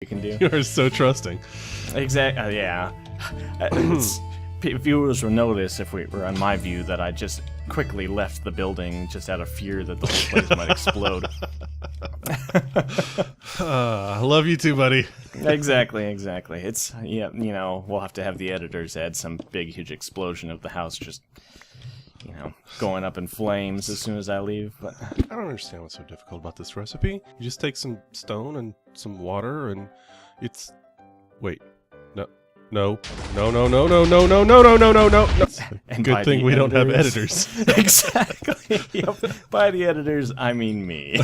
can do. You are so trusting. Exactly. Yeah. Viewers will notice if we were on my view that I just quickly left the building just out of fear that the whole place might explode. I love you too, buddy. Exactly. It's we'll have to have the editors add some big, huge explosion of the house just, going up in flames as soon as I leave. But I don't understand what's so difficult about this recipe. You just take some stone and some water, and it's. Wait, no. And Good thing we don't have editors. Exactly. Yep. By the editors, I mean me.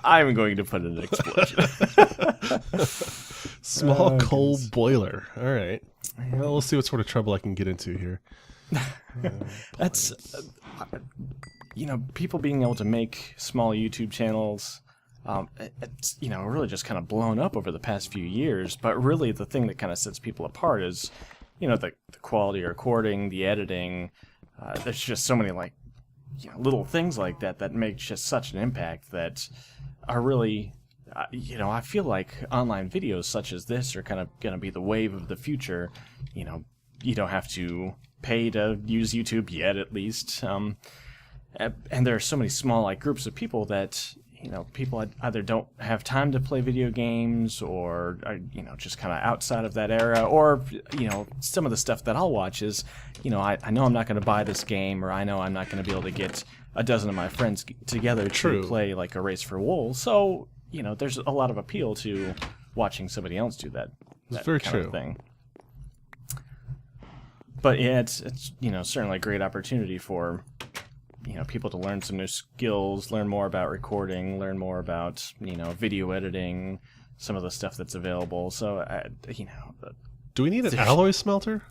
I'm going to put an explosion. Small coal boiler. All right. Well, we'll see what sort of trouble I can get into here. That's, people being able to make small YouTube channels. It's really just kind of blown up over the past few years. But really, the thing that kind of sets people apart is, the quality of recording, the editing. There's just so many little things like that make just such an impact that are really. I feel like online videos such as this are kind of going to be the wave of the future. You don't have to pay to use YouTube yet, at least. And there are so many small groups of people that people either don't have time to play video games or are, just kind of outside of that era, or some of the stuff that I'll watch is I know I'm not going to buy this game, or I know I'm not going to be able to get a dozen of my friends together to play a race for wool. So there's a lot of appeal to watching somebody else do that. That's very kind true. Of thing. But yeah, it's certainly a great opportunity for people to learn some new skills, learn more about recording, learn more about video editing, some of the stuff that's available. So do we need an alloy smelter?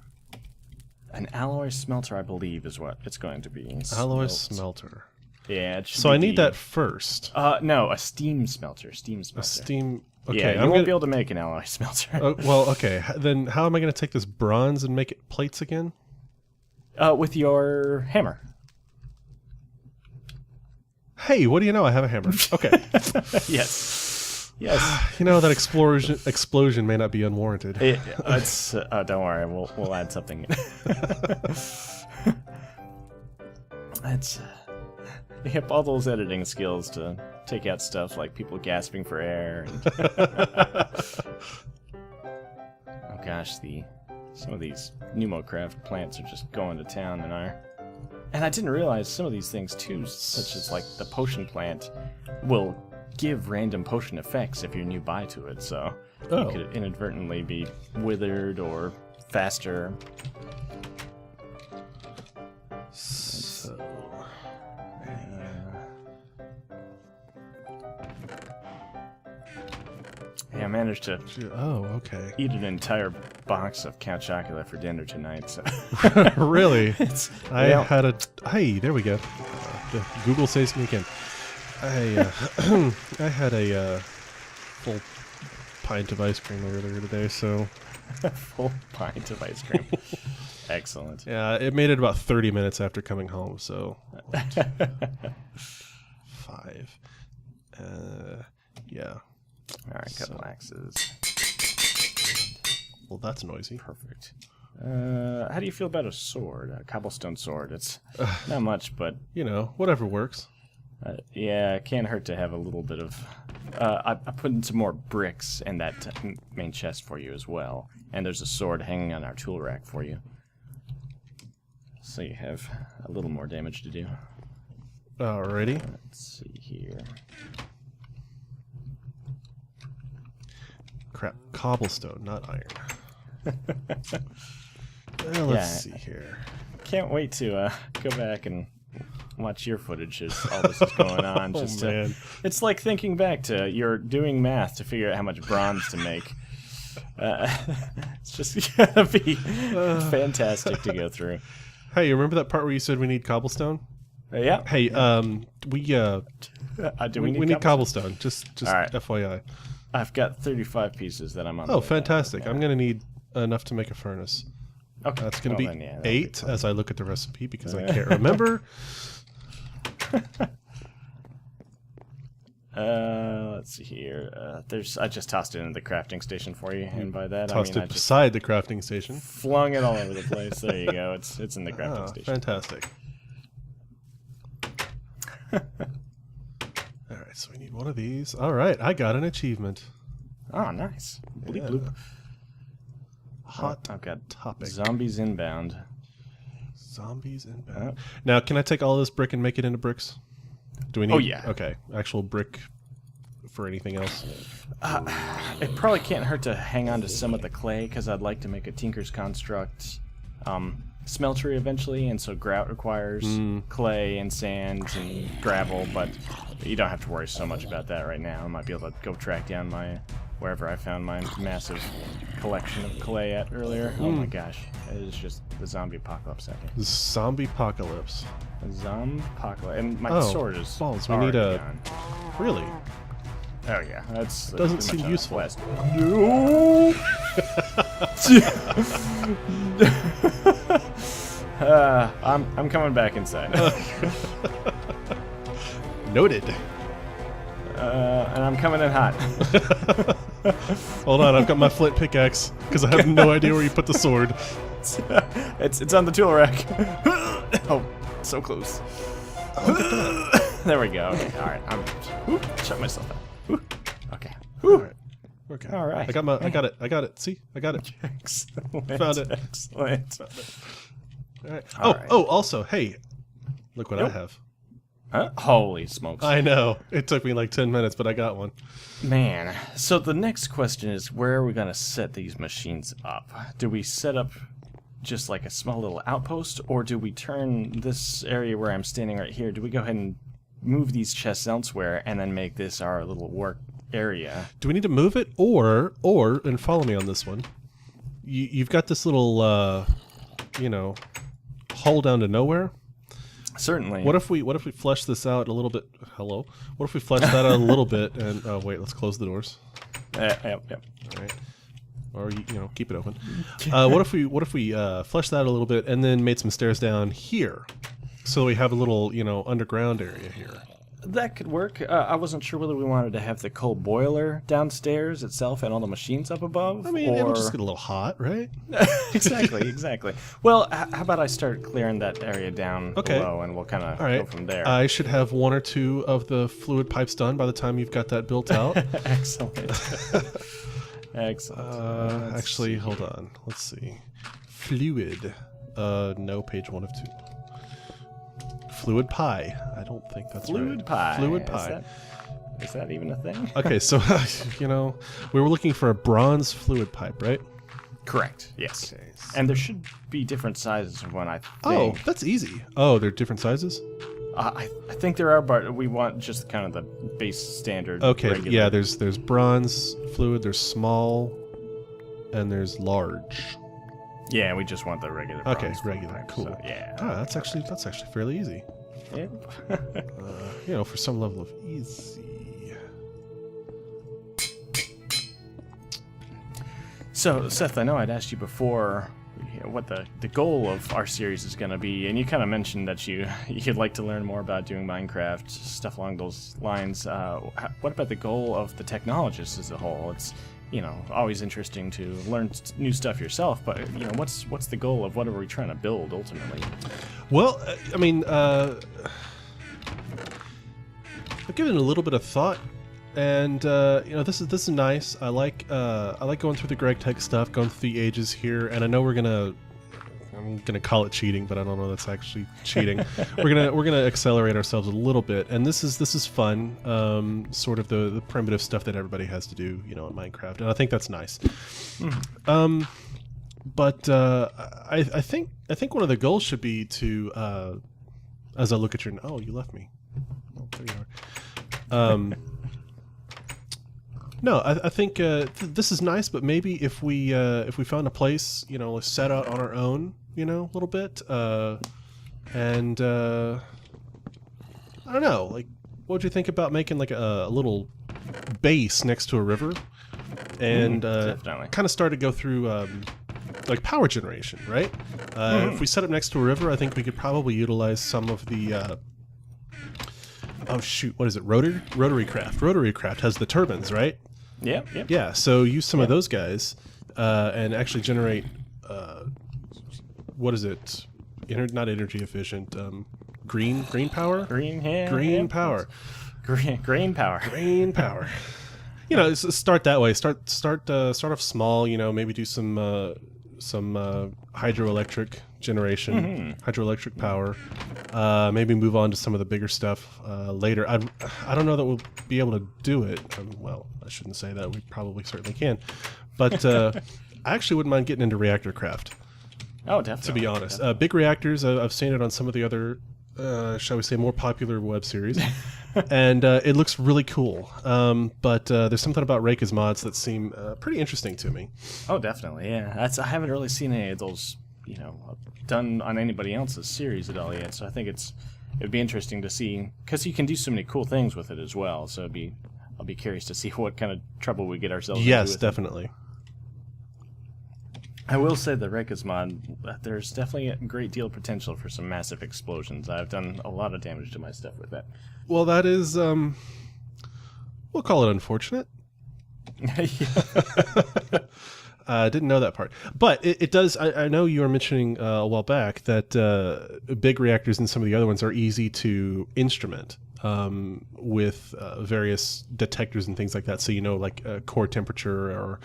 An alloy smelter, I believe, is what it's going to be. Alloy smelter. Yeah. So I need that first. No, a steam smelter. A steam. Okay, yeah, you won't be able to make an alloy smelter. Well, okay. Then how am I going to take this bronze and make it plates again? With your hammer. Hey, what do you know? I have a hammer. Okay. Yes. That explosion may not be unwarranted. Don't worry. We'll add something in. Yep, all those editing skills to take out stuff like people gasping for air. Oh gosh, some of these pneumocraft plants are just going to town in our. And I didn't realize some of these things too, such as the potion plant, will give random potion effects if you're nearby to it. So you could inadvertently be withered or faster. I managed to eat an entire box of Count Chocula for dinner tonight. So. Really? Hey, there we go. Google saves me again. I had a full pint of ice cream earlier today, so... A full pint of ice cream. Excellent. Yeah, it made it about 30 minutes after coming home, so... 5. Yeah. Alright, couple axes. Well, that's noisy. Perfect. How do you feel about a sword? A cobblestone sword? It's not much, but... whatever works. Yeah, it can't hurt to have a little bit of... I put in some more bricks in that main chest for you as well. And there's a sword hanging on our tool rack for you. So you have a little more damage to do. Alrighty. Let's see here. Crap, cobblestone, not iron. Let's see here. Can't wait to go back and watch your footage as all this is going on. Man. It's like thinking back to you're doing math to figure out how much bronze to make. It's just gonna be fantastic to go through. Hey, you remember that part where you said we need cobblestone? Yeah. Hey, we need cobblestone. Just right. FYI. I've got 35 pieces that I'm on. Oh, fantastic! I'm gonna need enough to make a furnace. Okay. That's gonna be 8 as I look at the recipe because I can't remember. Let's see here. I just tossed it into the crafting station for you, and by that Tossed I mean it beside the crafting station. flung it all over the place. There you go. It's in the crafting station. Fantastic. Alright, so we need one of these. Alright, I got an achievement. Oh, nice. Bleep, Yeah. bloop. Hot I've got topic. zombies inbound. Zombies inbound. Now, can I take all this brick and make it into bricks? Do we need? Oh, yeah. Okay, actual brick for anything else? It probably can't hurt to hang on to some of the clay, because I'd like to make a Tinker's Construct smeltery eventually, and so grout requires clay and sand and gravel, but you don't have to worry so much about that right now. I might be able to go track down wherever I found my massive collection of clay at earlier. Oh my gosh, it is just the zombie apocalypse out here. Zombie apocalypse. Zombie apocalypse, and my sword is balls. We need a gone. really. Oh yeah, that's Doesn't pretty seem much useful. West. No. I'm coming back inside. Noted. And I'm coming in hot. Hold on, I've got my flint pickaxe because I have no idea where you put the sword. It's on the tool rack. Oh, so close. There we go. Okay, all right. Shut myself up. Okay. All right. Okay. All right. I got it. See, I got it. Excellent. Found it. Excellent. All right. All right. Oh, also, hey, look what I have. Huh? Holy smokes. I know. It took me like 10 minutes, but I got one. Man. So the next question is, where are we going to set these machines up? Do we set up just like a small little outpost, or do we turn this area where I'm standing right here, do we go ahead and move these chests elsewhere and then make this our little work area? Do we need to move it, or and follow me on this one? You've got this little, hole down to nowhere. Certainly. What if we flesh this out a little bit? Hello. What if we flesh that out a little bit? And oh wait, let's close the doors. Yep. All right. Or keep it open. What if we flesh that out a little bit and then made some stairs down here, so we have a little underground area here. That could work. I wasn't sure whether we wanted to have the coal boiler downstairs itself and all the machines up above. I mean, it'll just get a little hot, right? Exactly. Well, how about I start clearing that area down below, and we'll kind of go from there. I should have one or two of the fluid pipes done by the time you've got that built out. Excellent. Excellent. Actually, hold on. Let's see. Fluid. No, page 1 of 2. Fluid pie. I don't think that's Fluid right. pie. Fluid pie. Is that even a thing? Okay, so we were looking for a bronze fluid pipe, right? Correct. Yes. Okay. And there should be different sizes of one, I think. Oh, that's easy. Oh, they're different sizes? I think there are, but we want just kind of the base standard. Okay, regular. yeah, there's bronze fluid, there's small, and there's large. Yeah, we just want the regular. Okay, bronze regular, pipe, cool. So, yeah. Ah, that's actually fairly easy. Yep. For some level of easy. So, Seth, I know I'd asked you before what the goal of our series is going to be, and you kind of mentioned that you'd like to learn more about doing Minecraft, stuff along those lines. What about the goal of the Technologists as a whole? It's always interesting to learn new stuff yourself, but what's the goal of what are we trying to build ultimately? Well, I mean, I've given it a little bit of thought, and this is nice. I like going through the Greg Tech stuff, going through the ages here, and I know I'm gonna call it cheating, but I don't know that's actually cheating. we're gonna accelerate ourselves a little bit, and this is fun. Sort of the primitive stuff that everybody has to do, in Minecraft, and I think that's nice. But I think one of the goals should be to, as I look at your you left me. Oh, there you are. No, I think this is nice, but maybe if we found a place, set out on our own, a little bit, and I don't know, like, what would you think about making like a little base next to a river, and kind of start to go through like power generation, right? If we set up next to a river, I think we could probably utilize some of the oh shoot, what is it? Rotary Craft. Rotary Craft has the turbines, right? Yep. Yep. Yeah. So use some of those guys, and actually generate. What is it? Not energy efficient. Green power. Green power. Green power. Green power. You know, start that way. Start off small. You know, maybe do some hydroelectric generation, hydroelectric power. Maybe move on to some of the bigger stuff later. I don't know that we'll be able to do it. Well, I shouldn't say that. We probably certainly can, but I actually wouldn't mind getting into reactor craft. Oh, definitely. To be honest, big reactors. I've seen it on some of the other, shall we say, more popular web series, and it looks really cool. But there's something about Reika's mods that seem pretty interesting to me. Oh, definitely. Yeah, I haven't really seen any of those, you know, done on anybody else's series at all yet. So I think it'd be interesting to see, because you can do so many cool things with it as well. So I'll be curious to see what kind of trouble we get ourselves into. Yes, definitely. I will say the Reika's mod, there's definitely a great deal of potential for some massive explosions. I've done a lot of damage to my stuff with that. Well, that is, we'll call it unfortunate. Didn't know that part. But it does, I know you were mentioning a while back that big reactors and some of the other ones are easy to instrument with various detectors and things like that. So, you know, like core temperature or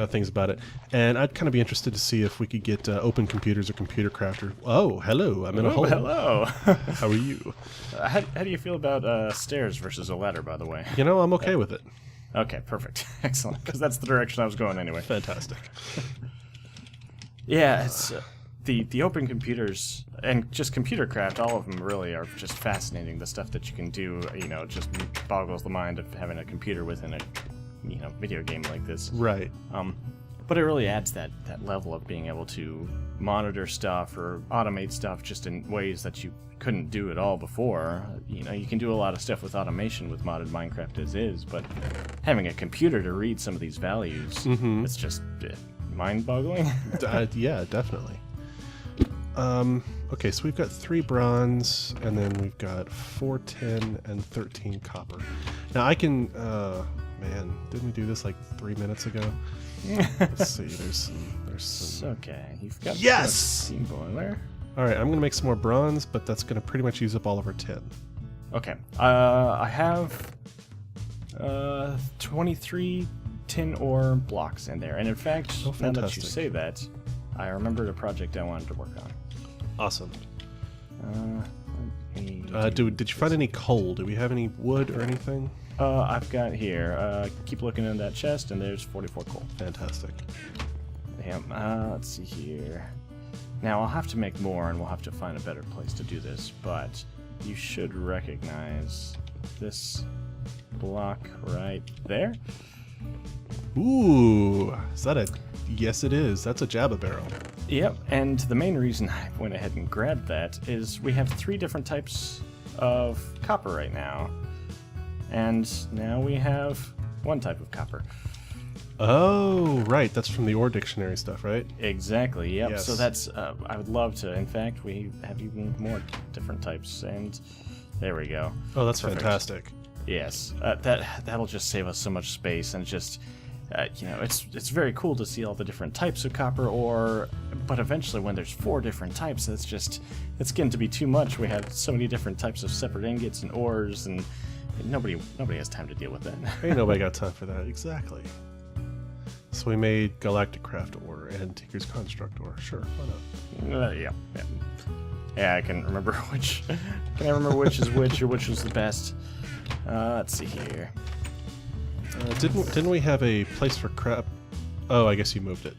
things about it. And I'd kind of be interested to see if we could get open computers or computer crafter. Oh, hello. I'm in a hole. Hello. How are you? How do you feel about stairs versus a ladder, by the way? You know, I'm okay with it. Okay, perfect. Excellent. Because that's the direction I was going anyway. Fantastic. Yeah, it's the open computers and just computer craft, all of them really are just fascinating. The stuff that you can do, you know, just boggles the mind of having a computer within a, you know, video game like this. Right. But it really adds that level of being able to monitor stuff or automate stuff just in ways that you couldn't do at all before. You know, you can do a lot of stuff with automation with modded Minecraft as is, but having a computer to read some of these values, it's just mind-boggling. Yeah, definitely. Okay, so we've got 3 bronze, and then we've got 4 tin and 13 copper. Now I can, man, didn't we do this like 3 minutes ago? Let's see, there's some... Okay, you've got yes! steam boiler. Alright, I'm going to make some more bronze, but that's going to pretty much use up all of our tin. Okay, I have 23 tin ore blocks in there, and in fact, now that you say that, I remembered a project I wanted to work on. Awesome. Did you find any coal? Do we have any wood or anything? I've got here. Keep looking in that chest, and there's 44 coal. Fantastic. Damn. Let's see here. Now, I'll have to make more, and we'll have to find a better place to do this, but you should recognize this block right there. Ooh, is that a... Yes, it is. That's a Jabba barrel. Yep, and the main reason I went ahead and grabbed that is we have 3 different types of copper right now. And now we have 1 type of copper. Oh, right. That's from the ore dictionary stuff, right? Exactly, yep. Yes. So that's, I would love to. In fact, we have even more different types, and there we go. Oh, that's perfect. Fantastic. Yes, that'll just save us so much space, and just... you know, it's very cool to see all the different types of copper ore, but eventually when there's 4 different types, it's getting to be too much. We have so many different types of separate ingots and ores, and nobody has time to deal with that. Ain't nobody got time for that. Exactly. So we made Galactic Craft ore and Tinker's Construct ore. Sure, why not? Yeah, I can remember which. Can I remember which is which or which was the best? Let's see here. Didn't we have a place for crap? Oh, I guess you moved it.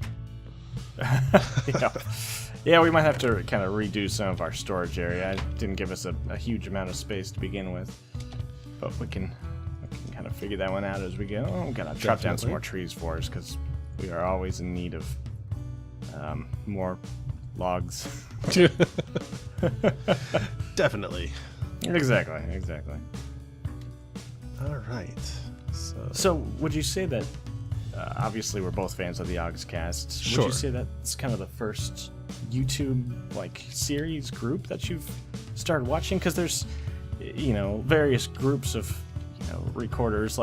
Yeah, we might have to kind of redo some of our storage area. It didn't give us a huge amount of space to begin with, but we can kind of figure that one out as we go. Oh, I'm gonna chop down some more trees for us because we are always in need of more logs. Definitely. Exactly. All right. So, would you say that, obviously we're both fans of the Ogscast, Sure. Would you say that's kind of the first YouTube, like, series group that you've started watching? Because there's various groups of recorders.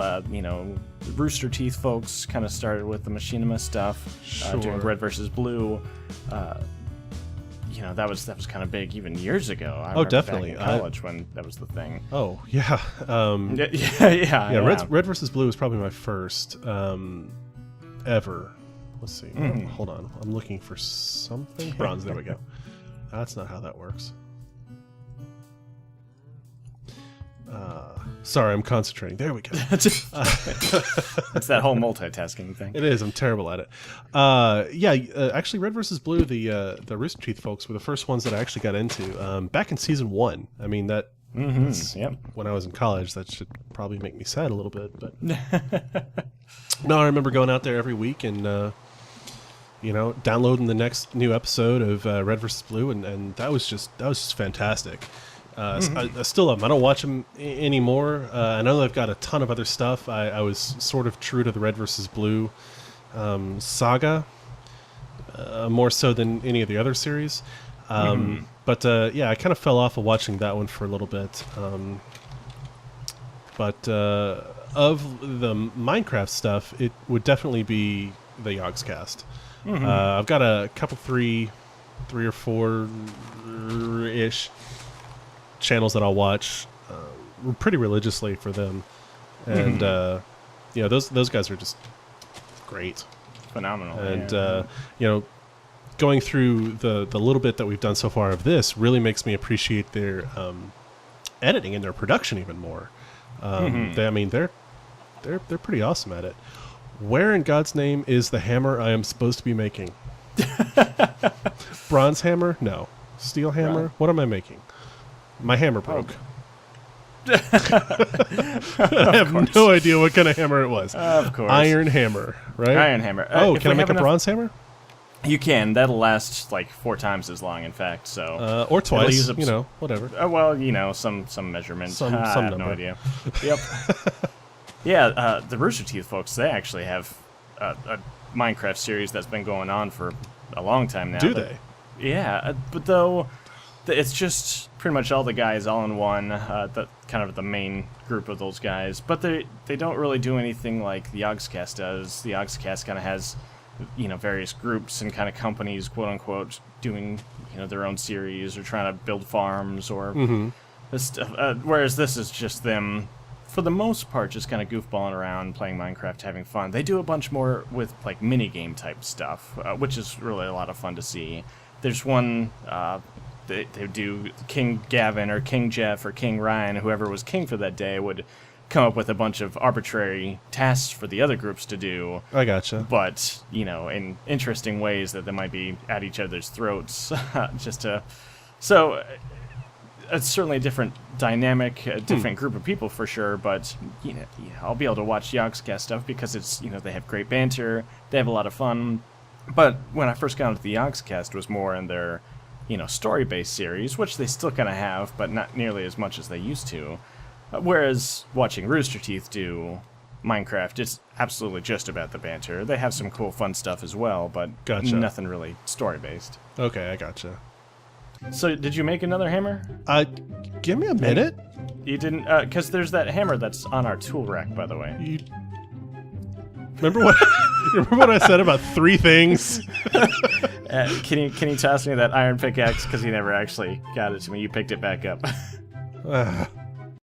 Rooster Teeth folks kind of started with the machinima stuff, doing Red versus Blue. That was kind of big even years ago. I remember definitely. back in college when that was the thing. Oh yeah. Yeah. Red versus Blue was probably my first ever. Let's see. Hold on. I'm looking for something. Bronze. There we go. That's not how that works. Sorry, I'm concentrating. There we go. It's that whole multitasking thing. It is. I'm terrible at it. Actually, Red versus Blue, the Rooster Teeth folks were the first ones that I actually got into back in season 1. I mean, that's when I was in college. That should probably make me sad a little bit, but no, I remember going out there every week and downloading the next new episode of Red versus Blue, and that was just fantastic. I still love them. I don't watch them anymore. I know they've got a ton of other stuff. I was sort of true to the Red versus Blue saga, more so than any of the other series. But I kind of fell off of watching that one for a little bit. But of the Minecraft stuff, it would definitely be the Yogscast. I've got a couple, three or four-ish channels that I'll watch pretty religiously for them, and those guys are just great, phenomenal. And going through the little bit that we've done so far of this really makes me appreciate their editing and their production even more. They're pretty awesome at it. Where in God's name is the hammer I am supposed to be making? Bronze hammer? No. Steel hammer? What am I making? My hammer broke. I have no idea what kind of hammer it was. Of course. Iron hammer, right? Iron hammer. Can I make a bronze hammer? You can. That'll last like 4 times as long, in fact. So or twice. Whatever. Some measurement. Some I have number. no idea. Yep. Yeah. The Rooster Teeth folks, they actually have a Minecraft series that's been going on for a long time now. Do they? Yeah, but though it's just pretty much all the guys all in one, the kind of the main group of those guys. But they don't really do anything like the Yogscast does. The Yogscast kind of has various groups and kind of companies, quote unquote, doing their own series or trying to build farms or this stuff. Whereas this is just them, for the most part, just kind of goofballing around, playing Minecraft, having fun. They do a bunch more with like mini game type stuff, which is really a lot of fun to see. There's one. They do King Gavin or King Jeff or King Ryan, whoever was king for that day, would come up with a bunch of arbitrary tasks for the other groups to do. I gotcha. But, in interesting ways that they might be at each other's throats. So it's certainly a different dynamic, a different group of people for sure, but, I'll be able to watch Yogscast stuff because it's, they have great banter, they have a lot of fun. But when I first got into the Yogscast, it was more in their story-based series, which they still kind of have, but not nearly as much as they used to. Whereas watching Rooster Teeth do Minecraft, it's absolutely just about the banter. They have some cool, fun stuff as well, but nothing really story-based. Okay, I gotcha. So, did you make another hammer? Give me a minute. You didn't, because there's that hammer that's on our tool rack, by the way. Remember what I said about 3 things? Can you toss me that iron pickaxe? Because you never actually got it to me. You picked it back up.